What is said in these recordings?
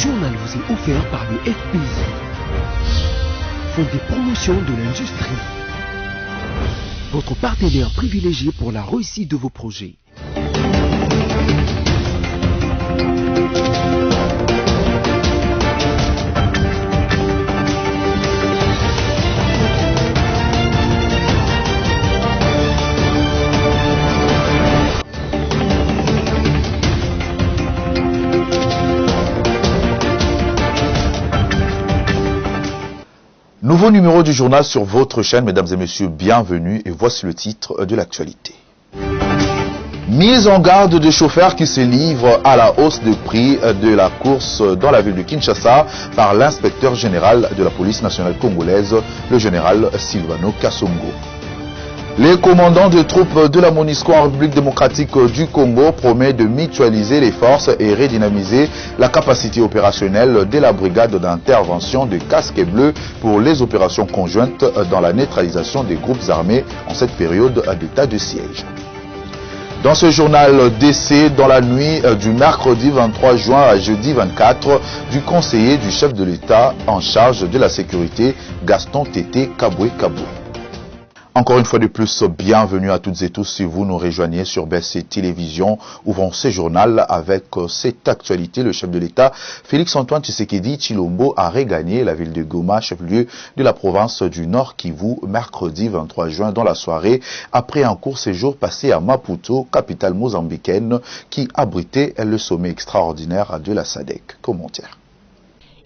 journal vous est offert par le FPI, Fonds de promotion de l'industrie, votre partenaire privilégié pour la réussite de vos projets. Nouveau numéro du journal sur votre chaîne, mesdames et messieurs, bienvenue et voici le titre de l'actualité. Mise en garde de chauffeurs qui se livrent à la hausse de prix de la course dans la ville de Kinshasa par l'inspecteur général de la police nationale congolaise, le général Silvano Kasongo. Les commandants de troupes de la MONUSCO en République démocratique du Congo promettent de mutualiser les forces et redynamiser la capacité opérationnelle de la brigade d'intervention de casques bleus pour les opérations conjointes dans la neutralisation des groupes armés en cette période d'état de siège. Dans ce journal, décès dans la nuit du mercredi 23 juin à jeudi 24 du conseiller du chef de l'État en charge de la sécurité, Gaston Tété Kaboué-Kaboué. Encore une fois de plus, bienvenue à toutes et tous si vous nous rejoignez sur BC Télévision. Ouvrons ce journal avec cette actualité. Le chef de l'État, Félix-Antoine Tshisekedi Tshilombo, a regagné la ville de Goma, chef-lieu de la province du Nord Kivu, mercredi 23 juin dans la soirée, après un court séjour passé à Maputo, capitale mozambicaine, qui abritait le sommet extraordinaire de la SADC. Commentaire.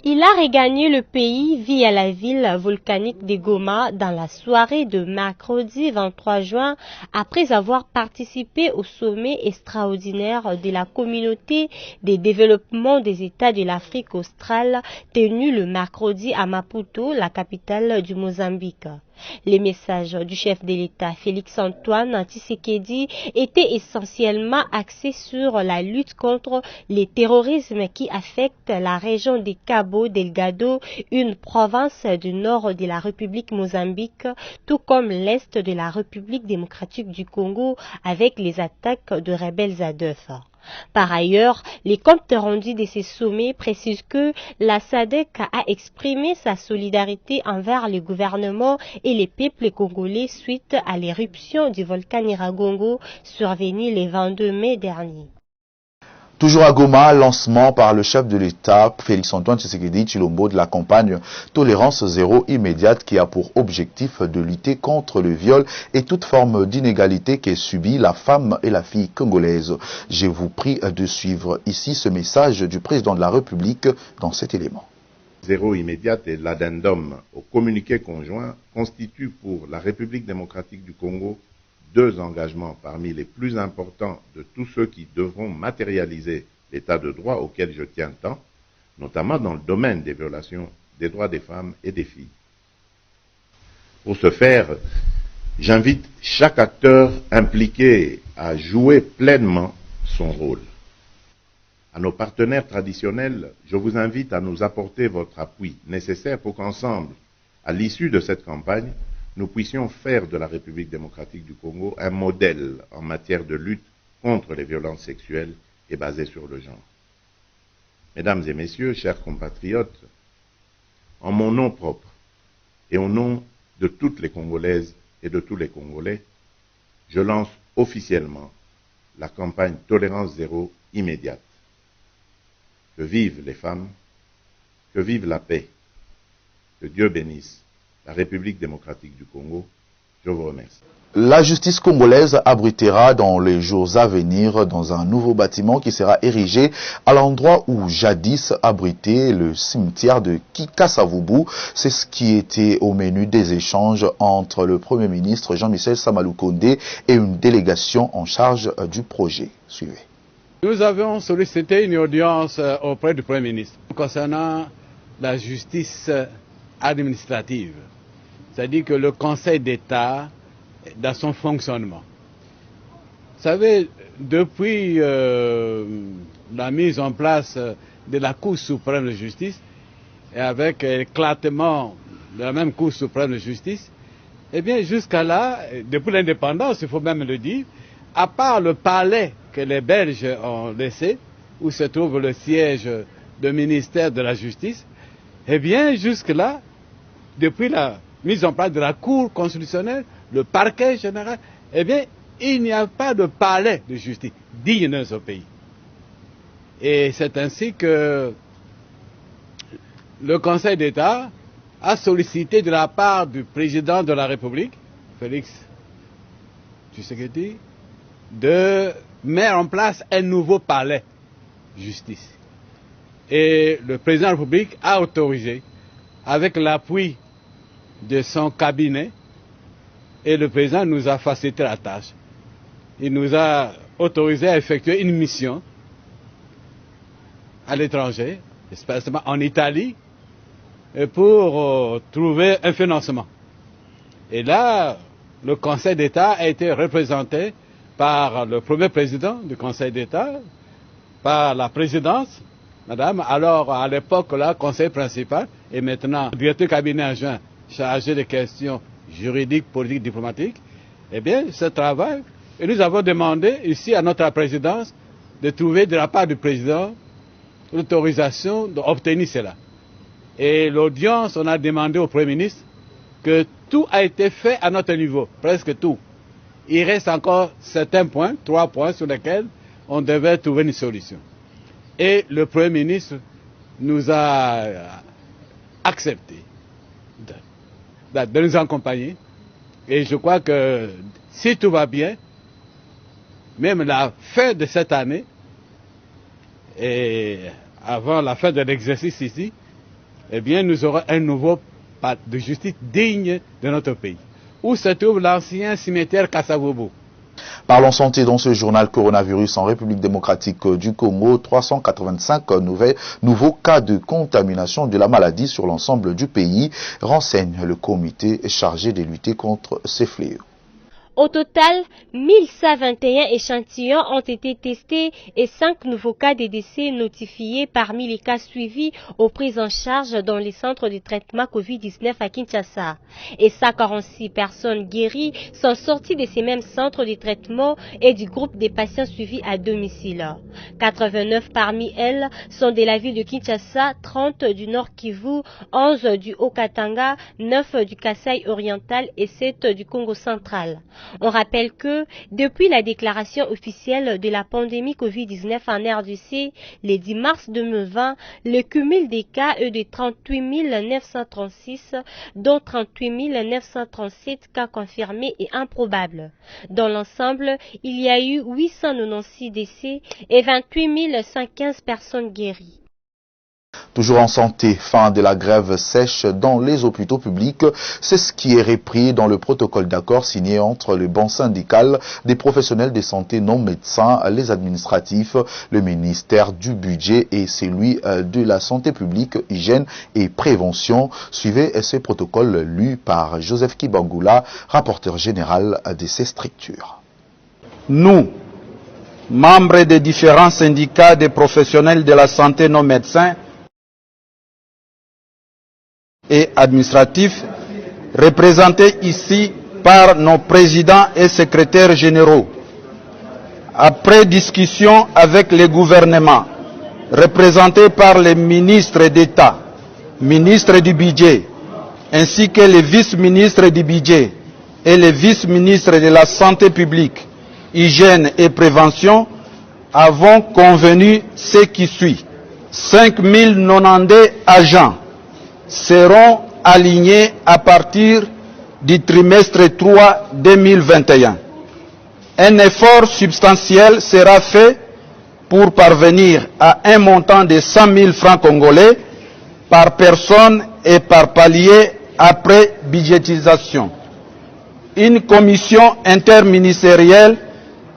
Il a regagné le pays via la ville volcanique de Goma dans la soirée de mercredi 23 juin après avoir participé au sommet extraordinaire de la communauté de développement des États de l'Afrique australe tenu le mercredi à Maputo, la capitale du Mozambique. Les messages du chef de l'État Félix-Antoine Tshisekedi étaient essentiellement axés sur la lutte contre le terrorisme qui affecte la région de Cabo Delgado, une province du nord de la République Mozambique, tout comme l'est de la République démocratique du Congo avec les attaques de rebelles ADF. Par ailleurs, les comptes rendus de ces sommets précisent que la SADC a exprimé sa solidarité envers le gouvernement et les peuples congolais suite à l'éruption du volcan Nyiragongo survenue le 22 mai dernier. Toujours à Goma, lancement par le chef de l'État, Félix-Antoine Tshisekedi Tshilombo, de la campagne Tolérance zéro immédiate qui a pour objectif de lutter contre le viol et toute forme d'inégalité qu'est subie la femme et la fille congolaise. Je vous prie de suivre ici ce message du président de la République dans cet élément. Zéro immédiate et l'addendum au communiqué conjoint constituent pour la République démocratique du Congo deux engagements parmi les plus importants de tous ceux qui devront matérialiser l'état de droit auquel je tiens tant, notamment dans le domaine des violations des droits des femmes et des filles. Pour ce faire, j'invite chaque acteur impliqué à jouer pleinement son rôle. À nos partenaires traditionnels, je vous invite à nous apporter votre appui nécessaire pour qu'ensemble, à l'issue de cette campagne, nous puissions faire de la République démocratique du Congo un modèle en matière de lutte contre les violences sexuelles et basées sur le genre. Mesdames et messieurs, chers compatriotes, en mon nom propre et au nom de toutes les Congolaises et de tous les Congolais, je lance officiellement la campagne Tolérance zéro immédiate. Que vivent les femmes, que vive la paix, que Dieu bénisse la République démocratique du Congo. Je vous remercie. La justice congolaise abritera dans les jours à venir dans un nouveau bâtiment qui sera érigé à l'endroit où jadis abritait le cimetière de Kikasavubu. C'est ce qui était au menu des échanges entre le Premier ministre Jean-Michel Samaloukonde et une délégation en charge du projet. Suivez. Nous avons sollicité une audience auprès du Premier ministre concernant la justice administrative. C'est-à-dire que le Conseil d'État, dans son fonctionnement. Vous savez, depuis la mise en place de la Cour suprême de justice, et avec l'éclatement de la même Cour suprême de justice, eh bien, jusqu'à là, depuis l'indépendance, il faut même le dire, à part le palais que les Belges ont laissé, où se trouve le siège de ministère de la Justice, eh bien, jusque-là, depuis la mise en place de la Cour constitutionnelle, le parquet général, eh bien, il n'y a pas de palais de justice digne de ce pays. Et c'est ainsi que le Conseil d'État a sollicité de la part du président de la République, Félix Tshisekedi, de mettre en place un nouveau palais de justice. Et le président de la République a autorisé, avec l'appui de son cabinet, et le président nous a facilité la tâche. Il nous a autorisé à effectuer une mission à l'étranger, spécialement en Italie, pour trouver un financement. Et là, le Conseil d'État a été représenté par le premier président du Conseil d'État, par la présidence, madame, alors à l'époque, là, conseil principal, et maintenant, directeur cabinet adjoint chargé des questions juridiques, politiques, diplomatiques. Eh bien, ce travail, et nous avons demandé ici à notre présidence de trouver de la part du président l'autorisation d'obtenir cela. Et l'audience, on a demandé au Premier ministre que tout a été fait à notre niveau, presque tout. Il reste encore certains points, 3 points sur lesquels on devait trouver une solution. Et le Premier ministre nous a accepté de nous accompagner. Et je crois que si tout va bien, même la fin de cette année, et avant la fin de l'exercice ici, eh bien, nous aurons un nouveau palais de justice digne de notre pays, où se trouve l'ancien cimetière Kasavubu. Parlons santé dans ce journal coronavirus en République démocratique du Congo. 385 nouveaux cas de contamination de la maladie sur l'ensemble du pays, renseigne le comité chargé de lutter contre ces fléaux. Au total, 1121 échantillons ont été testés et 5 nouveaux cas de décès notifiés parmi les cas suivis aux prises en charge dans les centres de traitement Covid-19 à Kinshasa. Et 146 personnes guéries sont sorties de ces mêmes centres de traitement et du groupe des patients suivis à domicile. 89 parmi elles sont de la ville de Kinshasa, 30 du Nord Kivu, 11 du Haut-Katanga, 9 du Kasaï oriental et 7 du Congo central. On rappelle que, depuis la déclaration officielle de la pandémie Covid-19 en RDC, le 10 mars 2020, le cumul des cas est de 38 936, dont 38 937 cas confirmés et improbables. Dans l'ensemble, il y a eu 896 décès et 28 115 personnes guéries. Toujours en santé, fin de la grève sèche dans les hôpitaux publics, c'est ce qui est repris dans le protocole d'accord signé entre le banc syndical des professionnels de santé non médecins, les administratifs, le ministère du budget et celui de la santé publique, hygiène et prévention. Suivez ce protocole lu par Joseph Kibangula, rapporteur général de ces structures. Nous, membres des différents syndicats des professionnels de la santé non médecins, et administratifs, représentés ici par nos présidents et secrétaires généraux. Après discussion avec les gouvernements, représentés par les ministres d'État, ministres du budget, ainsi que les vice-ministres du budget et les vice-ministres de la santé publique, hygiène et prévention, avons convenu ce qui suit. 5090 agents seront alignés à partir du trimestre 3 2021. Un effort substantiel sera fait pour parvenir à un montant de 100 000 francs congolais par personne et par palier après budgétisation. Une commission interministérielle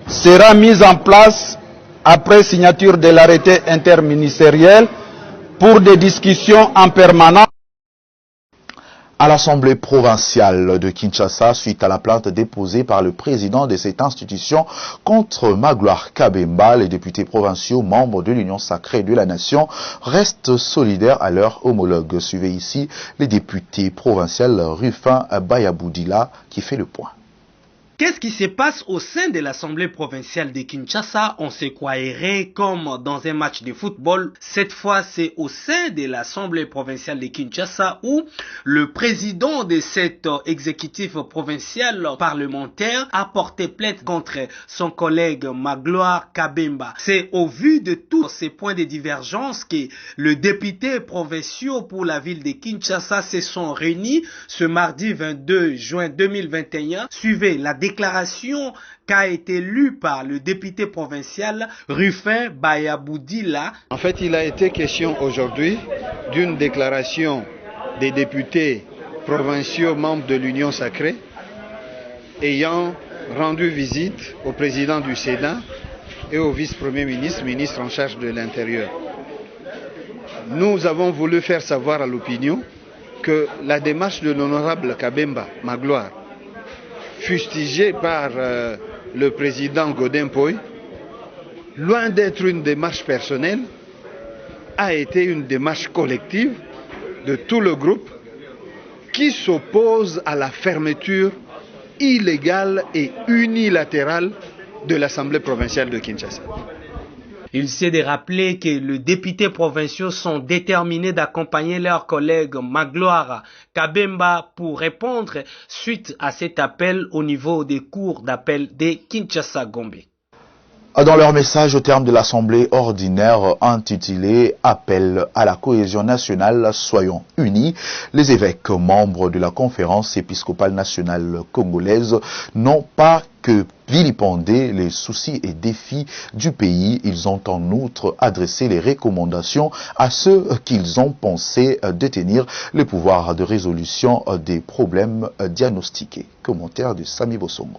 sera mise en place après signature de l'arrêté interministériel pour des discussions en permanence. À l'Assemblée provinciale de Kinshasa, suite à la plainte déposée par le président de cette institution contre Magloire Kabemba, les députés provinciaux membres de l'Union sacrée de la nation restent solidaires à leur homologue. Suivez ici les députés provinciaux Rufin Bayaboudila qui fait le point. Qu'est-ce qui se passe au sein de l'Assemblée provinciale de Kinshasa? On se croirait comme dans un match de football. Cette fois, c'est au sein de l'Assemblée provinciale de Kinshasa où le président de cet exécutif provincial parlementaire a porté plainte contre son collègue Magloire Kabemba. C'est au vu de tous ces points de divergence que le député provincial pour la ville de Kinshasa se sont réunis ce mardi 22 juin 2021. Suivez la déclaration qu'a été lue par le député provincial Rufin Bayaboudila. En fait, il a été question aujourd'hui d'une déclaration des députés provinciaux membres de l'Union sacrée ayant rendu visite au président du Sénat et au vice-premier ministre, ministre en charge de l'Intérieur. Nous avons voulu faire savoir à l'opinion que la démarche de l'honorable Kabemba Magloire, fustigée par le président Godin Poy, loin d'être une démarche personnelle, a été une démarche collective de tout le groupe qui s'oppose à la fermeture illégale et unilatérale de l'Assemblée provinciale de Kinshasa. Il s'est de rappeler que les députés provinciaux sont déterminés d'accompagner leurs collègues Magloire Kabemba pour répondre suite à cet appel au niveau des cours d'appel de Kinshasa-Gombe. Dans leur message au terme de l'Assemblée ordinaire intitulé « Appel à la cohésion nationale, soyons unis », les évêques membres de la conférence épiscopale nationale congolaise n'ont pas que vilipender les soucis et défis du pays. Ils ont en outre adressé les recommandations à ceux qu'ils ont pensé détenir le pouvoir de résolution des problèmes diagnostiqués. Commentaire de Sami Bosongo.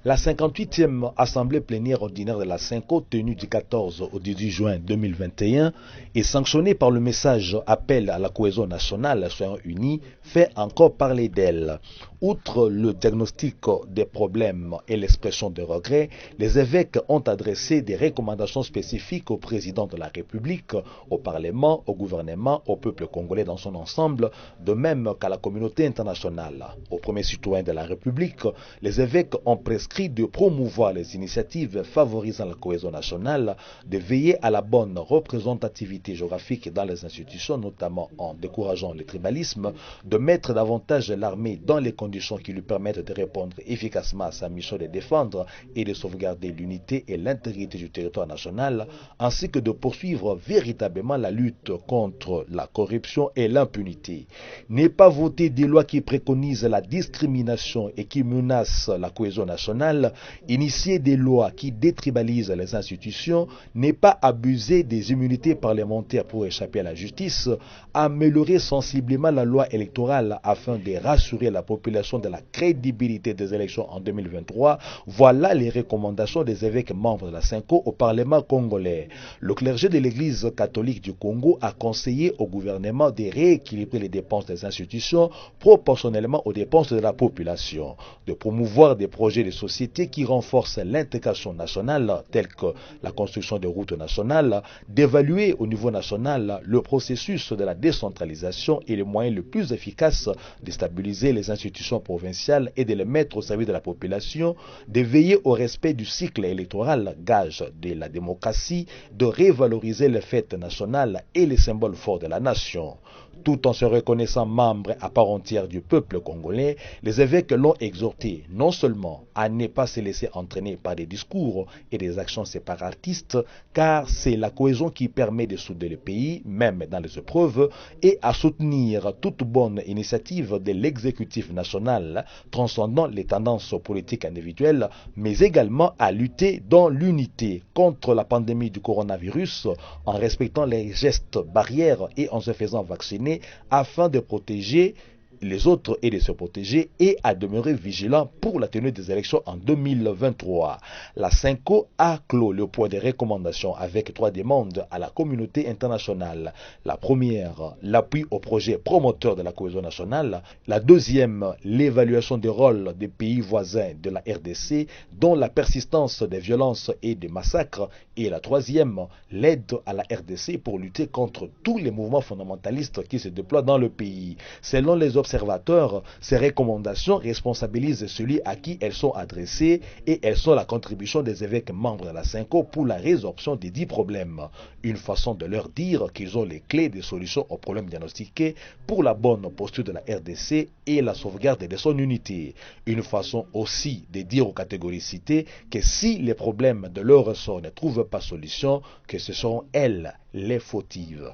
La 58e Assemblée plénière ordinaire de la CENCO, tenue du 14 au 18 juin 2021, est sanctionnée par le message « Appel à la cohésion nationale, soyons unis », fait encore parler d'elle. Outre le diagnostic des problèmes et l'expression de regrets, les évêques ont adressé des recommandations spécifiques au président de la République, au Parlement, au gouvernement, au peuple congolais dans son ensemble, de même qu'à la communauté internationale. Aux premiers citoyens de la République, les évêques ont prescrit de promouvoir les initiatives favorisant la cohésion nationale, de veiller à la bonne représentativité géographique dans les institutions, notamment en décourageant le tribalisme, de mettre davantage l'armée dans les conditions qui lui permettent de répondre efficacement à sa mission de défendre et de sauvegarder l'unité et l'intégrité du territoire national, ainsi que de poursuivre véritablement la lutte contre la corruption et l'impunité. Ne pas voter des lois qui préconisent la discrimination et qui menacent la cohésion nationale, initier des lois qui détribalisent les institutions, n'est pas abuser des immunités parlementaires pour échapper à la justice, améliorer sensiblement la loi électorale afin de rassurer la population de la crédibilité des élections en 2023, voilà les recommandations des évêques membres de la CENCO au Parlement congolais. Le clergé de l'Église catholique du Congo a conseillé au gouvernement de rééquilibrer les dépenses des institutions proportionnellement aux dépenses de la population, de promouvoir des projets de société qui renforcent l'intégration nationale, tels que la construction de routes nationales, d'évaluer au niveau national le processus de la décentralisation et les moyens les plus efficaces de stabiliser les institutions provinciales et de les mettre au service de la population, de veiller au respect du cycle électoral, gage de la démocratie, de revaloriser les fêtes nationales et les symboles forts de la nation. Tout en se reconnaissant membre à part entière du peuple congolais, les évêques l'ont exhorté non seulement à ne pas se laisser entraîner par des discours et des actions séparatistes, car c'est la cohésion qui permet de souder le pays, même dans les épreuves, et à soutenir toute bonne initiative de l'exécutif national, transcendant les tendances politiques individuelles, mais également à lutter dans l'unité contre la pandémie du coronavirus, en respectant les gestes barrières et en se faisant vacciner, afin de protéger les autres et de se protéger et à demeurer vigilant pour la tenue des élections en 2023. La CENCO a clos le point des recommandations avec 3 demandes à la communauté internationale. La première, l'appui au projet promoteur de la cohésion nationale. La deuxième, l'évaluation des rôles des pays voisins de la RDC, dont la persistance des violences et des massacres. Et la troisième, l'aide à la RDC pour lutter contre tous les mouvements fondamentalistes qui se déploient dans le pays. Selon les observations observateurs, ces recommandations responsabilisent celui à qui elles sont adressées et elles sont la contribution des évêques membres de la SENCO pour la résorption des 10 problèmes. Une façon de leur dire qu'ils ont les clés des solutions aux problèmes diagnostiqués pour la bonne posture de la RDC et la sauvegarde de son unité. Une façon aussi de dire aux catégories citées que si les problèmes de leur ressort ne trouvent pas solution, que ce sont elles les fautives.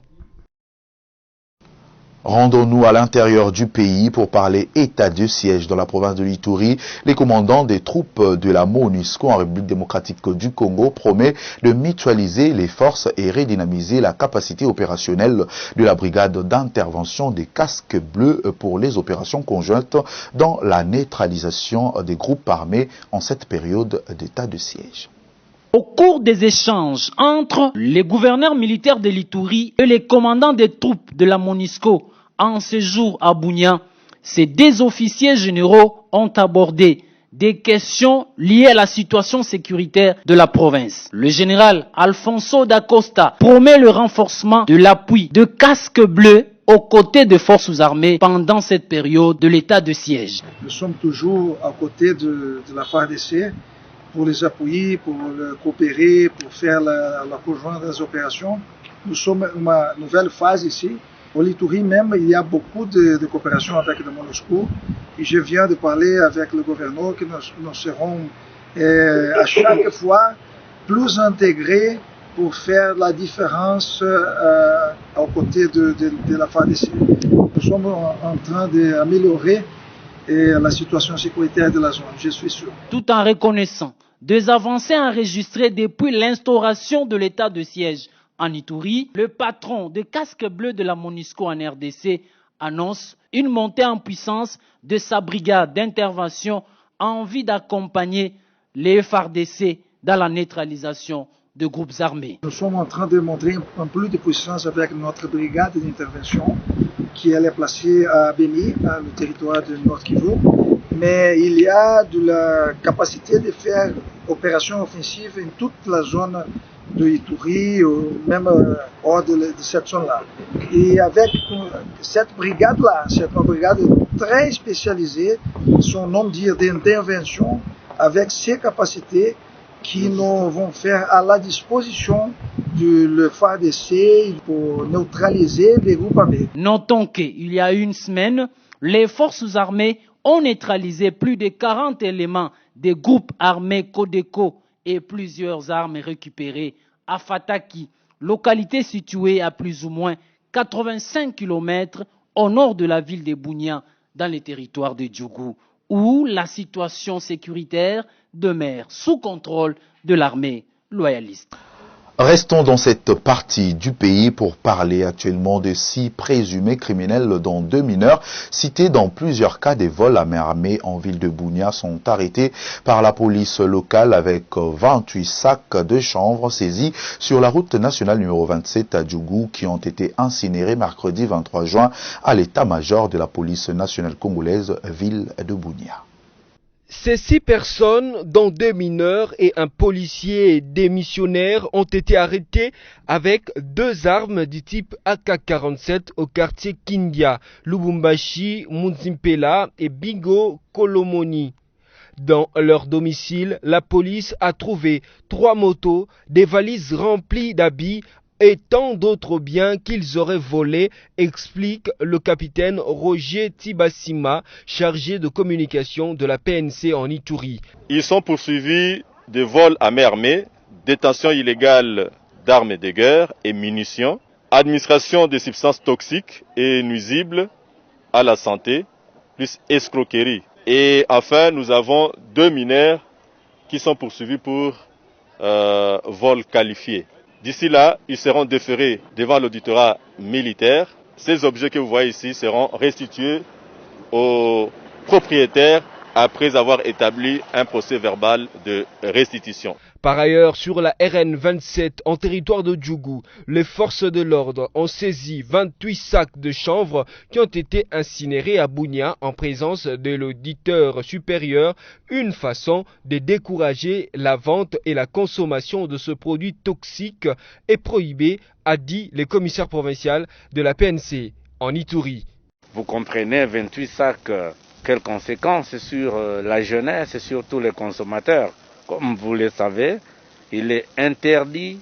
Rendons-nous à l'intérieur du pays pour parler état de siège dans la province de l'Ituri. Les commandants des troupes de la MONUSCO en République démocratique du Congo promet de mutualiser les forces et redynamiser la capacité opérationnelle de la brigade d'intervention des casques bleus pour les opérations conjointes dans la neutralisation des groupes armés en cette période d'état de siège. Au cours des échanges entre les gouverneurs militaires de l'Ituri et les commandants des troupes de la MONUSCO en séjour à Bunia, ces deux officiers généraux ont abordé des questions liées à la situation sécuritaire de la province. Le général Alfonso da Costa promet le renforcement de l'appui de casques bleus aux côtés des forces armées pendant cette période de l'état de siège. Nous sommes toujours à côté de la FARDC pour les appuyer, pour coopérer, pour faire la conjointe des opérations. Nous sommes dans une nouvelle phase ici. Au Ituri même, il y a beaucoup de coopération avec le MONUSCO. Et je viens de parler avec le gouverneur que nous serons à chaque fois plus intégrés pour faire la différence aux côtés de la FARDC. Nous sommes en train d'améliorer la situation sécuritaire de la zone, je suis sûr. Tout en reconnaissant des avancées enregistrées depuis l'instauration de l'état de siège en Ituri, le patron des casques bleus de la MONUSCO en RDC annonce une montée en puissance de sa brigade d'intervention en vue d'accompagner les FARDC dans la neutralisation de groupes armés. Nous sommes en train de montrer un peu de puissance avec notre brigade d'intervention qui est placée à Beni, dans le territoire de Nord-Kivu. Mais il y a de la capacité de faire opérations offensives en toute la zone de Ituri, même hors de cette zone-là. Et avec cette brigade-là, c'est une brigade très spécialisée, son nom dit d'intervention, avec ses capacités qui nous vont faire à la disposition de FARDC pour neutraliser les groupes armés. Notons qu'il y a une semaine, les forces armées ont neutralisé plus de 40 éléments des groupes armés Codeco et plusieurs armes récupérées à Fataki, localité située à plus ou moins 85 km au nord de la ville de Bunia, dans les territoires de Djougou, où la situation sécuritaire demeure sous contrôle de l'armée loyaliste. Restons dans cette partie du pays pour parler actuellement de 6 présumés criminels, dont 2 mineurs cités dans plusieurs cas des vols à main armée en ville de Bunia sont arrêtés par la police locale avec 28 sacs de chanvre saisis sur la route nationale numéro 27 à Djougou qui ont été incinérés mercredi 23 juin à l'état-major de la police nationale congolaise ville de Bunia. Ces 6 personnes, dont 2 mineurs et un policier démissionnaire, ont été arrêtés avec 2 armes du type AK-47 au quartier Kindia, Lubumbashi, Munzimpela et Bingo Kolomoni. Dans leur domicile, la police a trouvé 3 motos, des valises remplies d'habits et tant d'autres biens qu'ils auraient volés, explique le capitaine Roger Tibassima, chargé de communication de la PNC en Ituri. Ils sont poursuivis de vols à main armée, détention illégale d'armes de guerre et munitions, administration de substances toxiques et nuisibles à la santé, plus escroquerie. Et enfin, nous avons 2 mineurs qui sont poursuivis pour vol qualifié. D'ici là, ils seront déférés devant l'auditorat militaire. Ces objets que vous voyez ici seront restitués aux propriétaires après avoir établi un procès verbal de restitution. Par ailleurs, sur la RN 27 en territoire de Djougou, les forces de l'ordre ont saisi 28 sacs de chanvre qui ont été incinérés à Bunia en présence de l'auditeur supérieur, une façon de décourager la vente et la consommation de ce produit toxique est prohibée, a dit le commissaire provincial de la PNC en Ituri. Vous comprenez, 28 sacs, quelles conséquences sur la jeunesse et sur tous les consommateurs. Comme vous le savez, il est interdit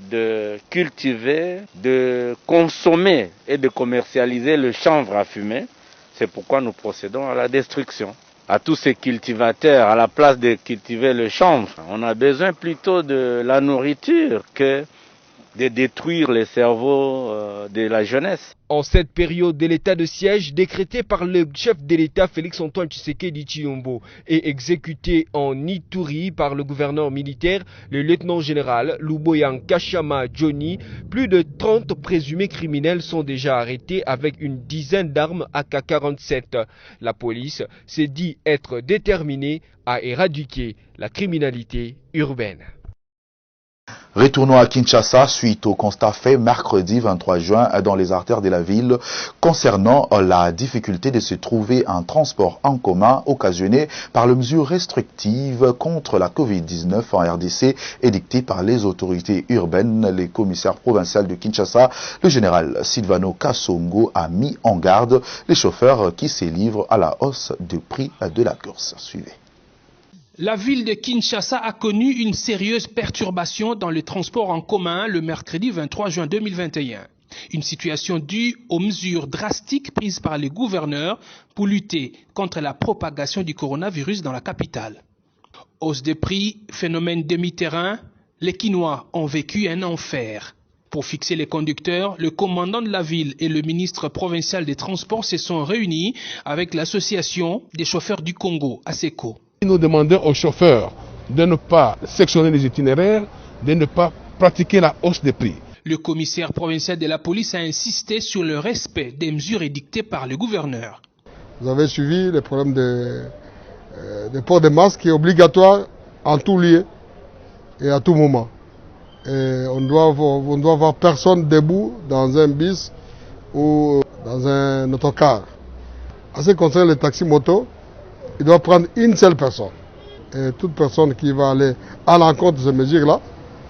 de cultiver, de consommer et de commercialiser le chanvre à fumer. C'est pourquoi nous procédons à la destruction. À tous ces cultivateurs, à la place de cultiver le chanvre, on a besoin plutôt de la nourriture que de détruire les cerveaux de la jeunesse. En cette période de l'état de siège décrété par le chef de l'État Félix-Antoine Tshisekedi Tshilombo et exécuté en Ituri par le gouverneur militaire, le lieutenant-général Luboyan Kashama Johnny, plus de 30 présumés criminels sont déjà arrêtés avec une dizaine d'armes AK-47. La police s'est dit être déterminée à éradiquer la criminalité urbaine. Retournons à Kinshasa suite au constat fait mercredi 23 juin dans les artères de la ville concernant la difficulté de se trouver un transport en commun occasionné par les mesures restrictives contre la Covid-19 en RDC édictées par les autorités urbaines. Le commissaire provincial de Kinshasa, le général Silvano Kasongo, a mis en garde les chauffeurs qui se livrent à la hausse du prix de la course. Suivez. La ville de Kinshasa a connu une sérieuse perturbation dans le transport en commun le mercredi 23 juin 2021. Une situation due aux mesures drastiques prises par les gouverneurs pour lutter contre la propagation du coronavirus dans la capitale. Hausse des prix, phénomène demi-terrain, les Kinois ont vécu un enfer. Pour fixer les conducteurs, le commandant de la ville et le ministre provincial des Transports se sont réunis avec l'association des chauffeurs du Congo, ASECO. Nous demandons aux chauffeurs de ne pas sectionner les itinéraires, de ne pas pratiquer la hausse des prix. Le commissaire provincial de la police a insisté sur le respect des mesures édictées par le gouverneur. Vous avez suivi le problème de port de masque qui est obligatoire en tout lieu et à tout moment. Et on doit avoir personne debout dans un bus ou dans un autocar. En ce qui concerne les taxis motos, il doit prendre une seule personne. Et toute personne qui va aller à l'encontre de ces mesures-là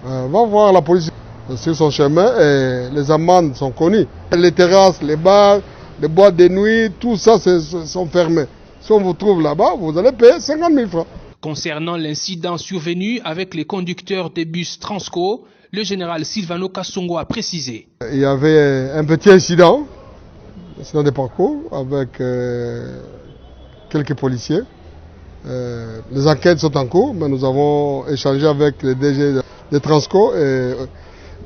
va voir la police sur son chemin et les amendes sont connues. Les terrasses, les bars, les boîtes de nuit, tout ça sont fermés. Si on vous trouve là-bas, vous allez payer 50 000 francs. Concernant l'incident survenu avec les conducteurs des bus Transco, le général Silvano Kasongo a précisé. Il y avait un petit incident de parcours avec quelques policiers. Les enquêtes sont en cours, mais nous avons échangé avec les DG de Transco.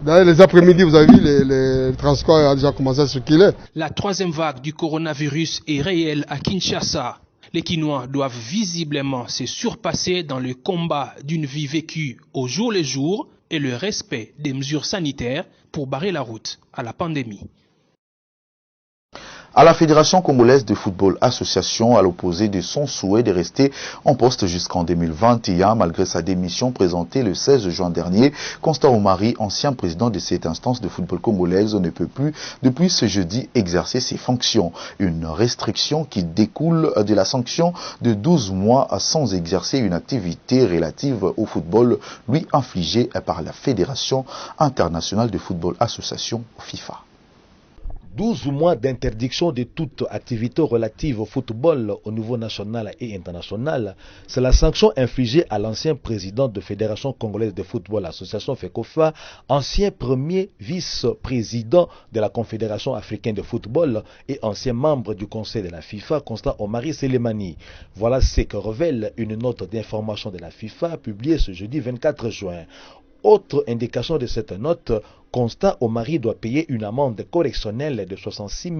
Dans les après-midi, vous avez vu, le Transco a déjà commencé à circuler. La troisième vague du coronavirus est réelle à Kinshasa. Les Kinois doivent visiblement se surpasser dans le combat d'une vie vécue au jour le jour et le respect des mesures sanitaires pour barrer la route à la pandémie. À la Fédération congolaise de football association, à l'opposé de son souhait de rester en poste jusqu'en 2021, malgré sa démission présentée le 16 juin dernier, Constant Omari, ancien président de cette instance de football congolaise, ne peut plus, depuis ce jeudi, exercer ses fonctions. Une restriction qui découle de la sanction de 12 mois sans exercer une activité relative au football, lui infligée par la Fédération internationale de football association, FIFA. 12 mois d'interdiction de toute activité relative au football au niveau national et international, c'est la sanction infligée à l'ancien président de Fédération congolaise de football, association FECOFA, ancien premier vice-président de la Confédération africaine de football et ancien membre du conseil de la FIFA, Constant Omari Selemani. Voilà ce que révèle une note d'information de la FIFA publiée ce jeudi 24 juin. Autre indication de cette note, Constant Omari doit payer une amende correctionnelle de 66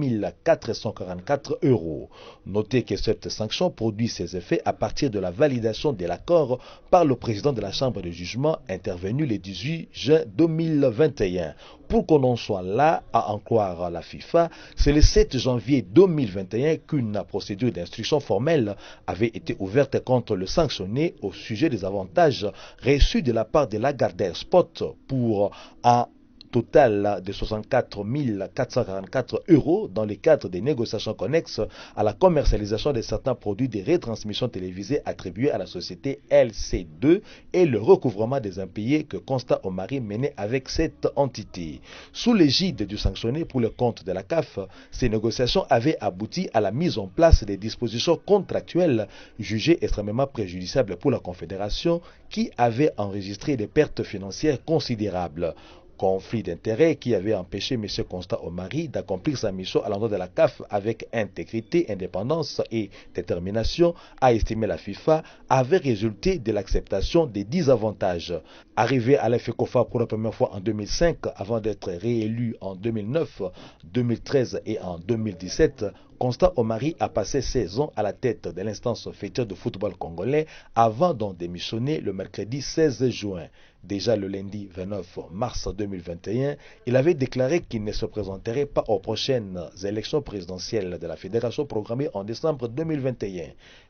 444 €. Notez que cette sanction produit ses effets à partir de la validation de l'accord par le président de la Chambre de jugement intervenu le 18 juin 2021. Pour qu'on en soit là, à en croire la FIFA, c'est le 7 janvier 2021 qu'une procédure d'instruction formelle avait été ouverte contre le sanctionné au sujet des avantages reçus de la part de Lagardère Sport pour un total de 64 444 € dans le cadre des négociations connexes à la commercialisation de certains produits de retransmission télévisée attribués à la société LC2 et le recouvrement des impayés que Constat Omari menait avec cette entité. Sous l'égide du sanctionné pour le compte de la CAF, ces négociations avaient abouti à la mise en place des dispositions contractuelles jugées extrêmement préjudiciables pour la Confédération qui avait enregistré des pertes financières considérables. Conflit d'intérêts qui avait empêché M. Constat Omari d'accomplir sa mission à l'endroit de la CAF avec intégrité, indépendance et détermination, a estimé la FIFA, avait résulté de l'acceptation des 10 avantages. Arrivé à la FECOFA pour la première fois en 2005, avant d'être réélu en 2009, 2013 et en 2017, Constat Omari a passé 16 ans à la tête de l'instance fétière de football congolais avant d'en démissionner le mercredi 16 juin. Déjà le lundi 29 mars 2021, il avait déclaré qu'il ne se présenterait pas aux prochaines élections présidentielles de la fédération programmées en décembre 2021.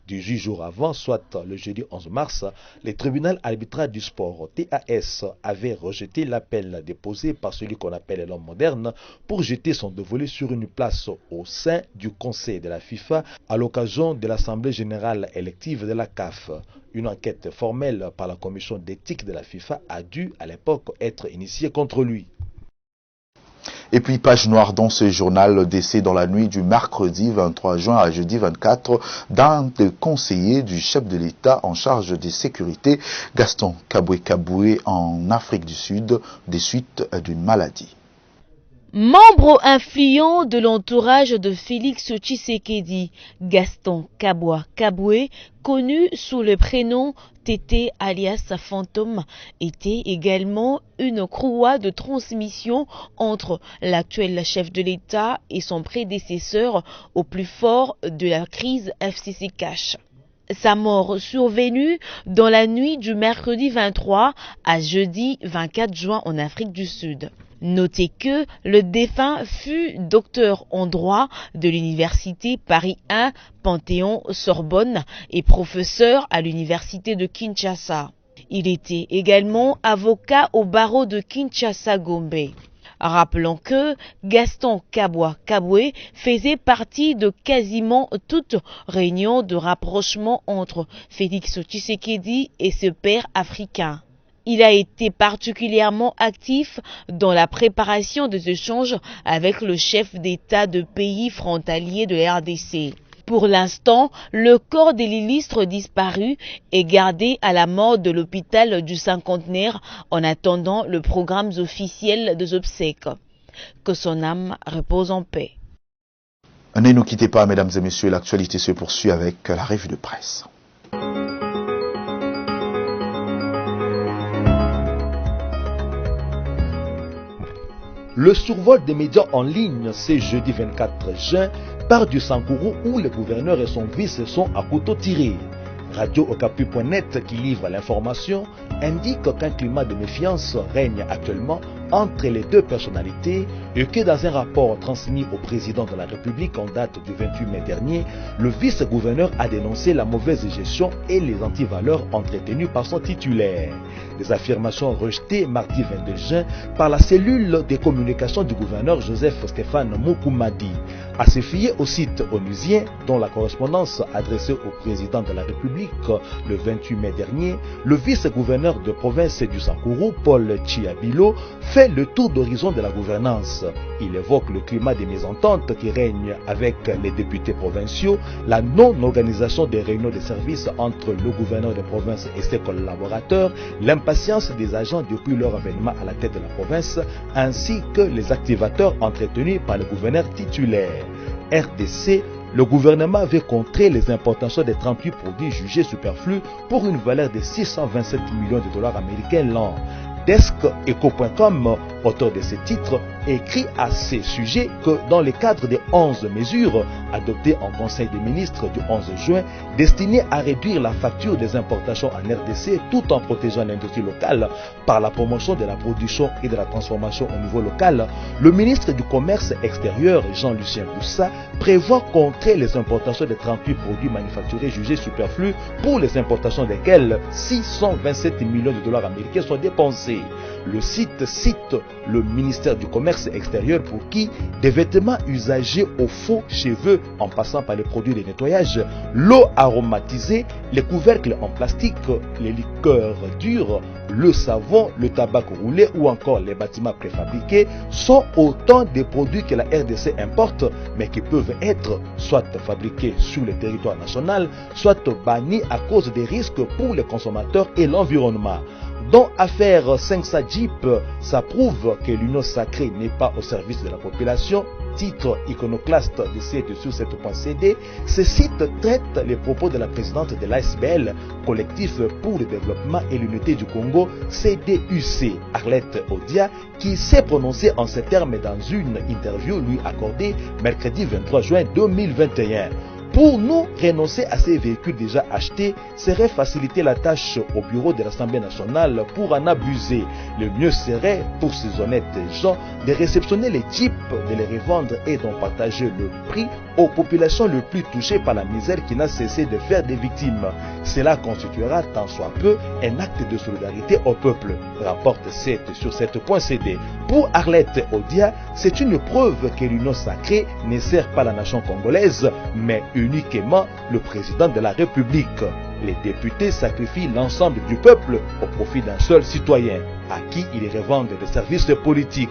18 jours avant, soit le jeudi 11 mars, le tribunal arbitral du sport, TAS, avait rejeté l'appel déposé par celui qu'on appelle l'homme moderne pour jeter son dévolu sur une place au sein du conseil de la FIFA à l'occasion de l'Assemblée générale élective de la CAF. Une enquête formelle par la commission d'éthique de la FIFA a dû à l'époque être initiée contre lui. Et puis, page noire dans ce journal, le décès dans la nuit du mercredi 23 juin à jeudi 24 d'un des conseillers du chef de l'État en charge des sécurités, Gaston Kaboué en Afrique du Sud, des suites d'une maladie. Membre influent de l'entourage de Félix Tshisekedi, Gaston Kaboué, connu sous le prénom Tété alias Fantôme, était également une courroie de transmission entre l'actuel chef de l'État et son prédécesseur au plus fort de la crise FCC Cash. Sa mort survenue dans la nuit du mercredi 23 à jeudi 24 juin en Afrique du Sud. Notez que le défunt fut docteur en droit de l'université Paris 1 Panthéon-Sorbonne et professeur à l'université de Kinshasa. Il était également avocat au barreau de Kinshasa-Gombe. Rappelons que Gaston Kaboué faisait partie de quasiment toute réunion de rapprochement entre Félix Tshisekedi et ce père africain. Il a été particulièrement actif dans la préparation des échanges avec le chef d'État de pays frontaliers de la RDC. Pour l'instant, le corps de l'illustre disparu est gardé à la morgue de l'hôpital du Cinquantenaire en attendant le programme officiel des obsèques. Que son âme repose en paix. Ne nous quittez pas, mesdames et messieurs, l'actualité se poursuit avec la revue de presse. Le survol des médias en ligne ce jeudi 24 juin part du Sankourou où le gouverneur et son vice sont à couteau tiré. Radio Okapi.net qui livre l'information indique qu'un climat de méfiance règne actuellement entre les deux personnalités et que dans un rapport transmis au président de la République en date du 28 mai dernier, le vice-gouverneur a dénoncé la mauvaise gestion et les antivaleurs entretenues par son titulaire. Des affirmations rejetées mardi 22 juin par la cellule des communications du gouverneur Joseph Stéphane Mukumadi. À se fier au site onusien dont la correspondance adressée au président de la République le 28 mai dernier, le vice-gouverneur de province du Sankourou, Paul Chiabilo, fait le tour d'horizon de la gouvernance. Il évoque le climat des mésententes qui règne avec les députés provinciaux, la non-organisation des réunions de service entre le gouverneur de province et ses collaborateurs, l'impatience des agents depuis leur avènement à la tête de la province, ainsi que les activateurs entretenus par le gouverneur titulaire. RDC, le gouvernement avait contré les importations des 38 produits jugés superflus pour une valeur de 627 millions de dollars américains l'an. DeskEco.com, auteur de ce titre, écrit à ce sujet que dans le cadre des 11 mesures adoptées en Conseil des ministres du 11 juin, destinées à réduire la facture des importations en RDC tout en protégeant l'industrie locale par la promotion de la production et de la transformation au niveau local, le ministre du Commerce extérieur, Jean-Lucien Boussa, prévoit contrer les importations de 38 produits manufacturés jugés superflus pour les importations desquels 627 millions de dollars américains sont dépensés. Le site cite le ministère du Commerce extérieur pour qui des vêtements usagés aux faux cheveux en passant par les produits de nettoyage, l'eau aromatisée, les couvercles en plastique, les liqueurs dures, le savon, le tabac roulé ou encore les bâtiments préfabriqués sont autant des produits que la RDC importe mais qui peuvent être soit fabriqués sur le territoire national, soit bannis à cause des risques pour les consommateurs et l'environnement. Dans Affaire 500 Jeep, ça prouve que l'union sacrée n'est pas au service de la population. Titre iconoclaste de sur cette .cd, ce site traite les propos de la présidente de l'ASBL, collectif pour le développement et l'unité du Congo, CDUC, Arlette Odia, qui s'est prononcée en ces termes dans une interview lui accordée mercredi 23 juin 2021. Pour nous, renoncer à ces véhicules déjà achetés serait faciliter la tâche au bureau de l'Assemblée nationale pour en abuser. Le mieux serait, pour ces honnêtes gens, de réceptionner les types, de les revendre et d'en partager le prix aux populations les plus touchées par la misère qui n'a cessé de faire des victimes. Cela constituera tant soit peu un acte de solidarité au peuple, rapporte 7 sur 7.cd. Pour Arlette Odia, c'est une preuve que l'union sacrée ne sert pas la nation congolaise, mais uniquement le président de la République. Les députés sacrifient l'ensemble du peuple au profit d'un seul citoyen, à qui ils revendent des services politiques.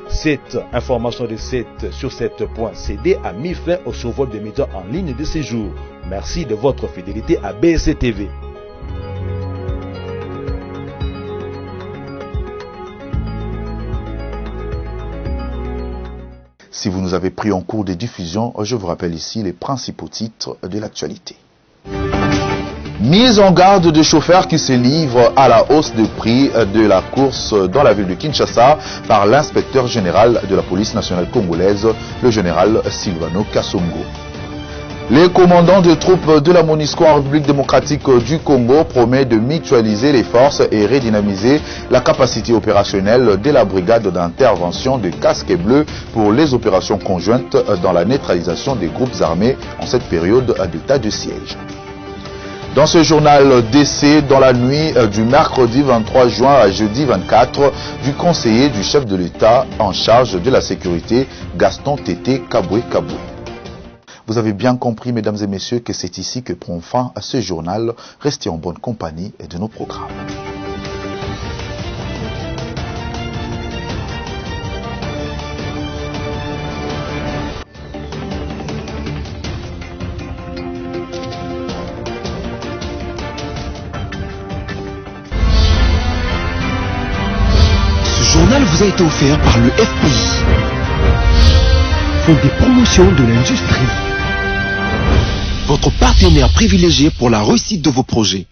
Cette information de 7 sur 7.cd a mis fin au survol des médias en ligne de ces jours. Merci de votre fidélité à BSC TV. Si vous nous avez pris en cours de diffusion, je vous rappelle ici les principaux titres de l'actualité. Mise en garde des chauffeurs qui se livrent à la hausse de prix de la course dans la ville de Kinshasa par l'inspecteur général de la police nationale congolaise, le général Silvano Kasongo. Les commandants de troupes de la MONUSCO en République démocratique du Congo promettent de mutualiser les forces et redynamiser la capacité opérationnelle de la brigade d'intervention de casques bleus pour les opérations conjointes dans la neutralisation des groupes armés en cette période d'état de siège. Dans ce journal, décès dans la nuit du mercredi 23 juin à jeudi 24 du conseiller du chef de l'État en charge de la sécurité, Gaston Tété Kaboué-Kaboué. Vous avez bien compris, mesdames et messieurs, que c'est ici que prend fin à ce journal. Restez en bonne compagnie et de nos programmes. Ce journal vous a été offert par le FPI, Fonds des promotions de l'industrie. Votre partenaire privilégié pour la réussite de vos projets.